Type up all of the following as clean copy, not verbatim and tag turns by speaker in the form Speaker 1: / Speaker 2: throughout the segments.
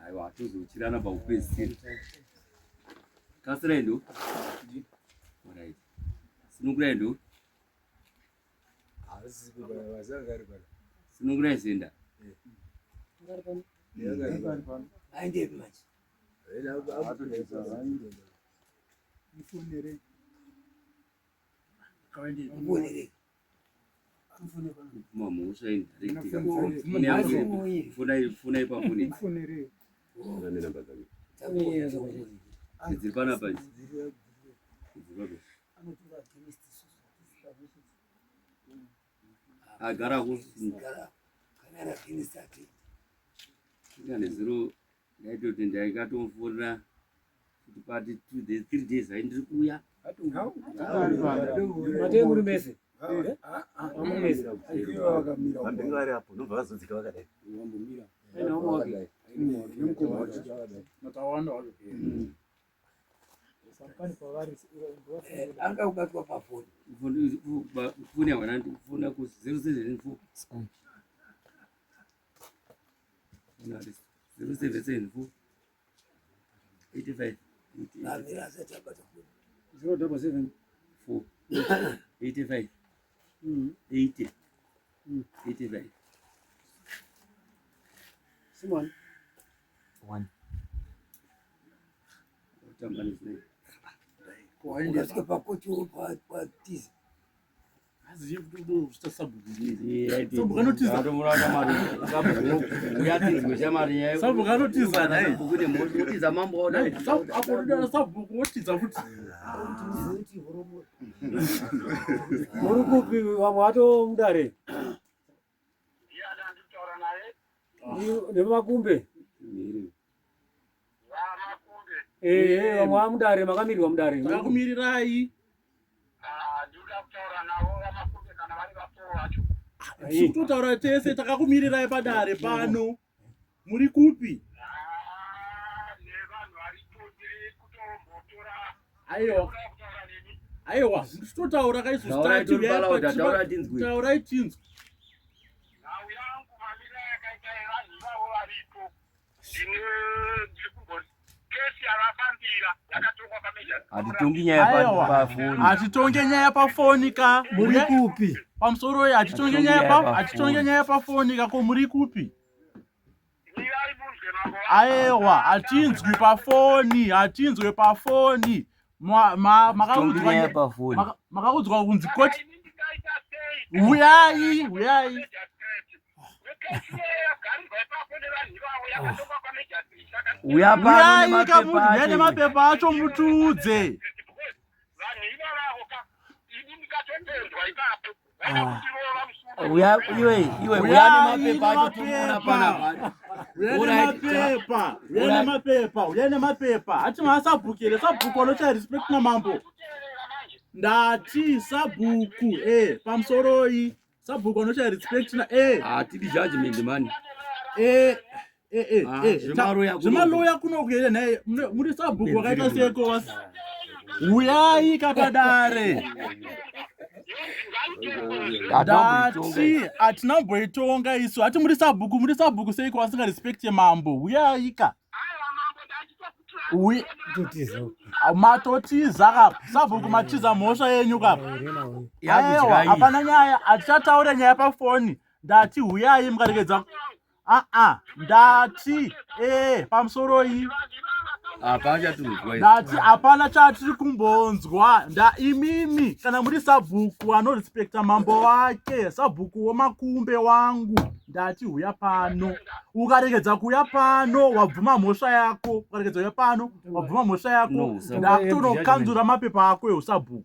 Speaker 1: aiwa tozochirana paupedzisira kasirendo alright sinungurai ndo sinungurai zenda funai pafuni dziri panapa agara nezero ndaitoti ndaikatomvura kuti pati 3 days haindiri kuuya
Speaker 2: angaubatwa pafoni
Speaker 1: foni yawana ndikufuna ku 0774 0774 85
Speaker 2: 077
Speaker 1: 85 80 85
Speaker 2: Simon
Speaker 1: utambanise
Speaker 2: kuendeswa pakocho patizi
Speaker 3: Murukupi wamwato mudare nemakumbe wamwa mudare makamirwa mudare
Speaker 4: makumirirai totaura tese takakumirirai padare pano muri kupi aiwa totaura kaizotaurai tinzwi hatitonge nyaya pafoni ka
Speaker 3: muri kupi
Speaker 4: pamusoro hatitonge nyaya pafoni ka ko muri kupi aiwa hatinzwi pafoni makaudzwa kunzi koti uyai uyai nemapepa acho mutiudze uyai nemapepa hati masabhuku here sabhuku anochairespect namambo ndati sabhuku pamusoroi sabhuku anochairespect
Speaker 1: hatidi judgment mani
Speaker 4: zvemaloya kunokuenda naye muri sabhuku wakaita seko uyai kapadare ndati hatinamboitonga isu hati muri sabhuku seiko vasingarespekte mambo uyaika matotiza kapa sabhuku matiza mhosva yenyu kapa aiwa hapana nyaya hatichataura nyaya pafoni ndati uyai mukarekedza ndati pamusoroi ndati hapana chatiri kumbonzwa imimi kana muri sabhuku anorespekta mambo wake sabhuku wemakumbe wangu ndati uya pano ukarekedza kuya pano wabvuma mhosva yako ndakutonokanzura mapepa ako eusabhuku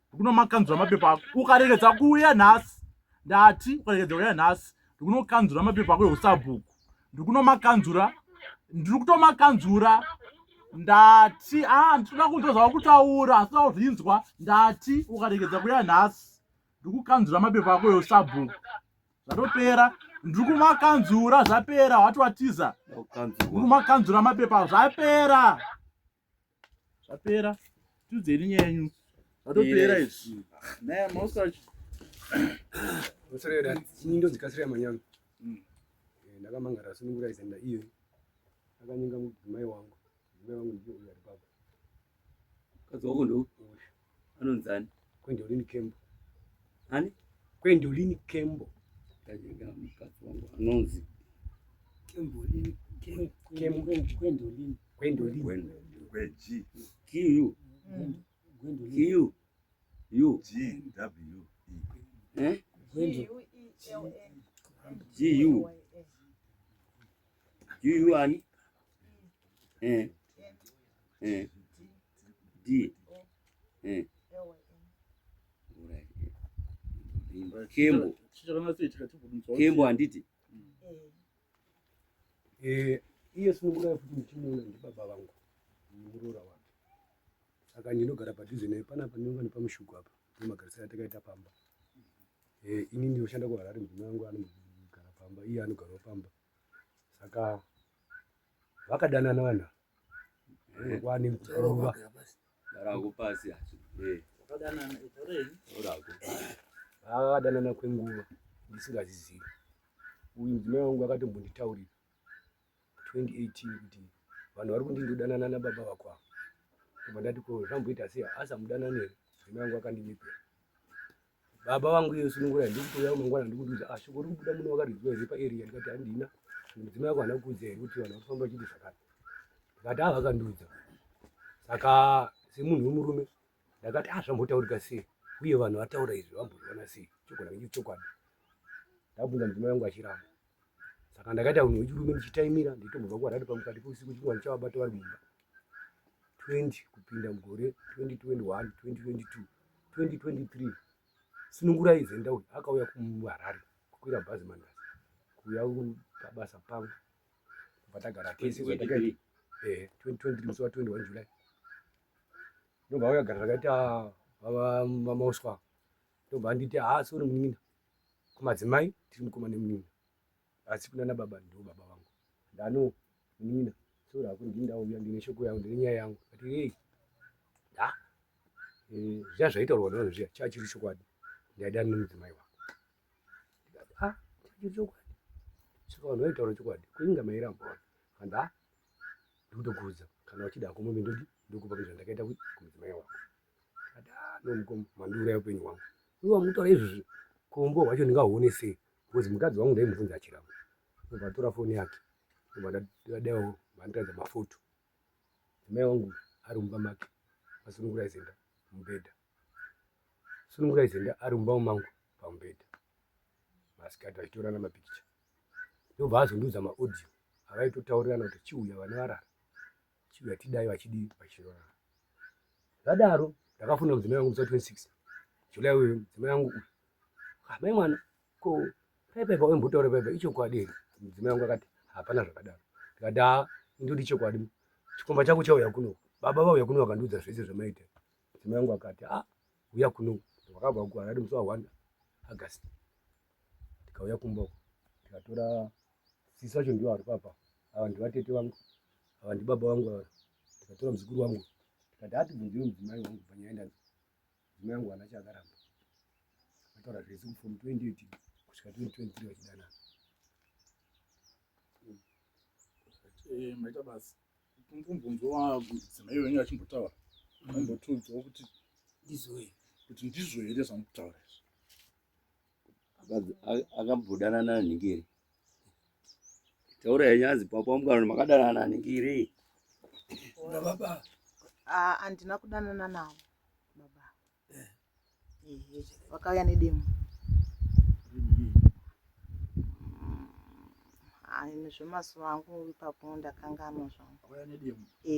Speaker 4: ndikunomakanzura mapepa ako ukarekedza kuya nhasi ndati ukarekedza kuya nhasi ndikunokanzura mapepa ako eusabhuku ndikutomakanzura ndati nditoda kunzwa kutaura asina kuzvinzwa ndati ukarekedza kuya nhasi ndikukanzura mapepa ako eusabhuku zvatopera ndikumakanzura zvapera wati watiza ndikumakanzura mapepa zvapera tiudzeni nyenyu zvatopera izvi naye mausachi
Speaker 5: Usorera chindo dzikasira manyama. Ndakamangara sunungura izenda iyo.
Speaker 2: akanyinga mudzimai wangu ndiye uyu ari baba.
Speaker 1: Mukadzi wako ndo anonzani
Speaker 2: Gwendolini Kembo.
Speaker 1: ani
Speaker 2: Gwendolini Kembo.
Speaker 1: ndajenga mukadzi wangu anonzi
Speaker 2: Gwendolini
Speaker 1: Gweji Kiyu Kiyu yu Giu Giu ani D Kembo Kembo anditi
Speaker 2: iye Sunungurai futi muchimuona ndibaba vangu muroora wake. Saka ndinogara padhuze naye panapa ndinonga nepamushuku apa nemagarisiro atakaita Pamba. Ini ndinoshanda kuHarare, mudzimai wangu anogara Pamba, iye anogarawo Pamba. Saka vakadanana vanhu kwane mkuruva
Speaker 1: darako pasi acho
Speaker 2: vakadanana kwenguva ndisingazizivi. Uyu mudzimai wangu akatombonditaurira 2018 kuti vanhu vari kundindodanana nababa vako. Kobva ndati ko zvamboita sei asamudanana here. Mudzimai wangu akandinipira. Baba vangu iye Sunungurai ndikutouya mangwana ndikuudza shoko riri kubuda muno wakaridzwa here paarea. Ndikati handina. Mudzimai wako haana kuudza here kuti vanhu varikufamba vachiti zvakati. Ndikati vakandiudza. Saka semunhu wemurume ndakati zvambotaurika sei uye vanhu vataura izvi vambozviona sei, chogona kunge chokwadi. Ndabvunza mudzimai wangu achiramba. Saka ndakaita unhu hwechirume ndichitaimira nditombobva kuHarare pamukati peusiku chingwani chavabata vari mumba 20 kupinda mugore 2021 2022 2023 Sunungurai Zenda uyu akauya kuHarare kukwira bhazi Mandazi kuuya pabasa pangu kubva tagara tese 2023 musi wa21 July ndobva auya gara rakaita vamauswa. Ndobva anditi sori munin'ina kumadzimai tiri mukoma nemunin'ina asi kuna nababa ndo baba vangu. Ndano munin'ina sori hako ndini ndauya ndine shoko yangu ndine nyaya yangu. Ati zviya zvaitaurwa navanhu zviya chachiri chokwadi. Ndaidana nemudzimai wangu. Ndikati chachiri chokwadi. Saka vanhu vaitaura chokwadi kuinga mairamba vanhu. Kandi ndikutokuudza kana uchida hako mombe ndokupa zvandakaita kumudzimai wangu. Ati nomukoma mandiuraya upenyu hwangu. Uye wamutaura izvozvi kombo hwacho ndingahuone sei? Because mukadzi wangu ndaimubvunza achiramba. Ndobva ndatora foni yake ndobva ndadaiwo mandiratidza mafoto. Mudzimai wangu ari mumba make maSunungurai Zenda mubhedha. Sunungurai Zenda ari mumba mangu pamubhedha. Masikati vachitorana mapikicha. Ndobva azondiudza maaudio avaitotaurirana kuti chiuya vana varara. Chiuya tidai vachidii vachirorana. Zvadaro ndakafunda mudzimai wangu musi wa26 July uyu. Mudzimai wangu uyu mai mwana ko paipa wembotaura paipa ichokwadi here? Mudzimai wangu akati hapana zvakadaro. Ndikati indoti chokwadi. Chikomba chako chauya kuno. Baba vauya kuno vakandiudza zvese zvamaita. Mudzimai wangu akati uya kuno. Wakabva kuHarare musi wa1 August. Ndikauya kumba uko ndikatora sisi vacho ndiwo vari papa. Ava ndivatete vangu, ava ndibaba vangu ava. Ndikatora muzukuru wangu ndikati atibvunzire mudzimai wangu panyaya ndadzo. Mudzimai wangu haana chaakaramba. Vataura zvese from 2018 kusvika 2023 vachidanana.
Speaker 4: Maita basi mumbunzo wamudzimai wenyu achimbotaura ambotudzwawo kuti ndizwe here zvamutaura izvi.
Speaker 1: akambodanana nhingi taura yenyazi papa mukano makadanana nhingi
Speaker 2: Baba
Speaker 5: handina kudanana navo baba. Vakauya nedemo. Nezvemazuva angu ipapo ndakanganwa zvangu.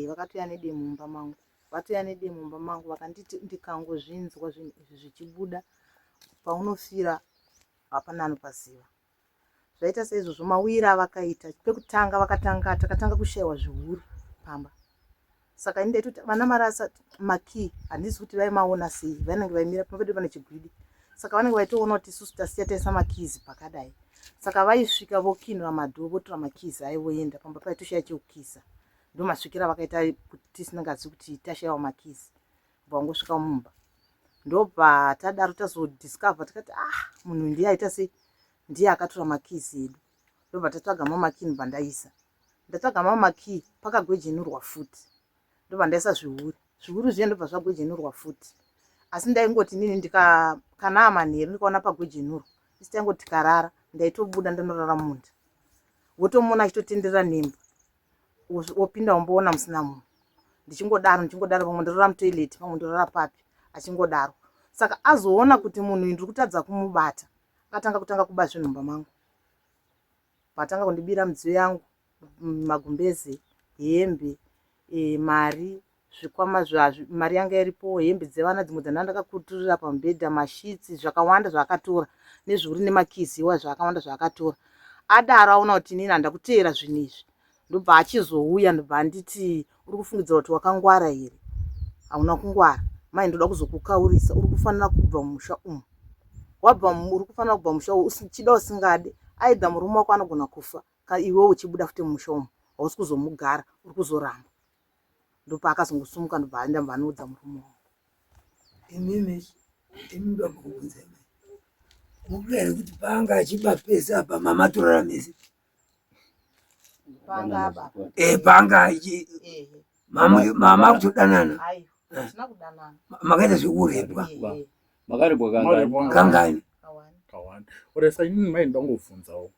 Speaker 5: Vakatoya nedemo mumba mangu. Vatoya nedemo mumba mangu vakanditi ndikangozvinzwa zvinhu izvi zvichibuda paunofira hapana anopaziva. Zvaita seizvozvo mawira avakaita pekutanga takatanga kushayiwa zviuru Pamba. Saka ndaiti kuti vana marasa makii handisi kuti vaimaona sei, vanenge vaimira papedo pane chigwidi. Saka vanenge vaitoona kuti isusu tasiya taisa makizi pakadai. Saka vaisvika vokinura madhoo votora makizi aivoenda Pamba paitoshaya chekukisa. Ndomasvikira vakaita kuti tisingazivi kuti tashayiwa makizi. Vangosvika mumba. Ndobva tadaro tazodiscover tikati munhu ndiye aita sei ndiye akatora makizi edu. Ndobva tatsvaga mamakini bandaisa. ndatsvaga mamakii pakagwejenurwa futi, ndobva ndaisa zviuru zviye ndobva zvagwejenurwa futi. Asi ndaingoti nini kana amanheru ndikaona pagwejenurwa isi taingoti karara, ndaitobuda ndinorara munda, wotomuona achitotenderera nemba, wopinda womboona musina munhu. Ndichingodaro pamwe ndorara mutoileti pamwe ndorara papi, achingodaro. Saka azoona kuti munhu ndiri kutadza kumubata, akatanga kuba zvinhu mumba mangu. Patanga kundibira midziyo yangu, magumbeze, hembe, mari, zvikwama mari yanga iripo, hembe dzevana dzimwe dzandakakuturira pamubhedha, mashitsi, zvakawanda zvaakatora, nezviuri nemakiziwa zvakawanda zvaakatora. Adaro aona kuti nini handa kuteera zvinhu izvi, ndobva achizouya ndobva anditi uri kufungidzira kuti wakangwara here? Hauna kungwara, mai ndoda kuzokukaurisa, uri kufanira kubva mumusha umu. Uri kufanira kubva mumusha umu uchida usingade, aidha murume wako anogona kufa iwewe uchibuda futi mumusha umu, hausi kuzomugara, uri kuzoramba. Ndopa akazongosumuka ndobva aenda mbanoudza murume wangu.
Speaker 2: Imimi ndakubvunza mukudai kuti panga achiba pesa apa mama toraramisa panga mama kutodanana makaita zvekurebwa kangani
Speaker 4: oresa inini mai ndangobvunzawo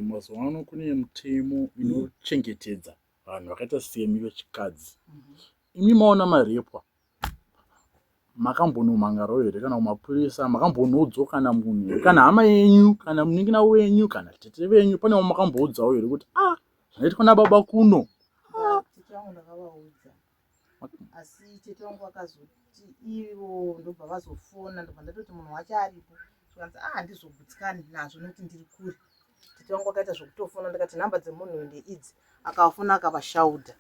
Speaker 4: mazuva ano kune mutemo inochengetedza vanhu vakaita semi vechikadzi. Imi maona marepwa makambonomangarawo here kana kumapurisa? Makambonoudzawo kana munhu kana hama yenyu kana munin'ina wenyu kana tete venyu panewo makamboudzawo here kuti zvinoitwa nababa kuno?
Speaker 5: Tete vangu ndakavaudza, asi tete vangu vakazoti ivo ndobva vazofona, ndobva ndatoti munhu wacho aripo, zvikanzi handizogutsikani nazvo nokuti ndiri kure. Tete vangu vakaita zvokutofona, ndikati nhamba dzemunhu ndeidzi, akavafona akavashaudha.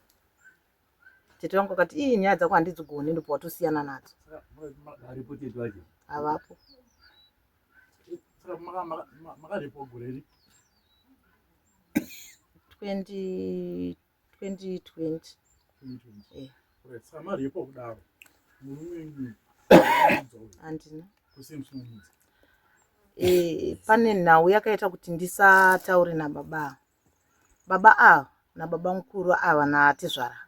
Speaker 5: Tete vangu vakati nyaya dzako handidzigoni, ndobva watosiyana nadzo.
Speaker 1: Aripo tete wacho?
Speaker 5: Havapo.
Speaker 4: Makaripo goreri
Speaker 5: 2020.
Speaker 4: Saka maripo kudaro murume wenyu
Speaker 5: handina. Pane nhau yakaita kuti ndisataure nababa. Baba ava nababa mukuru ava natezvara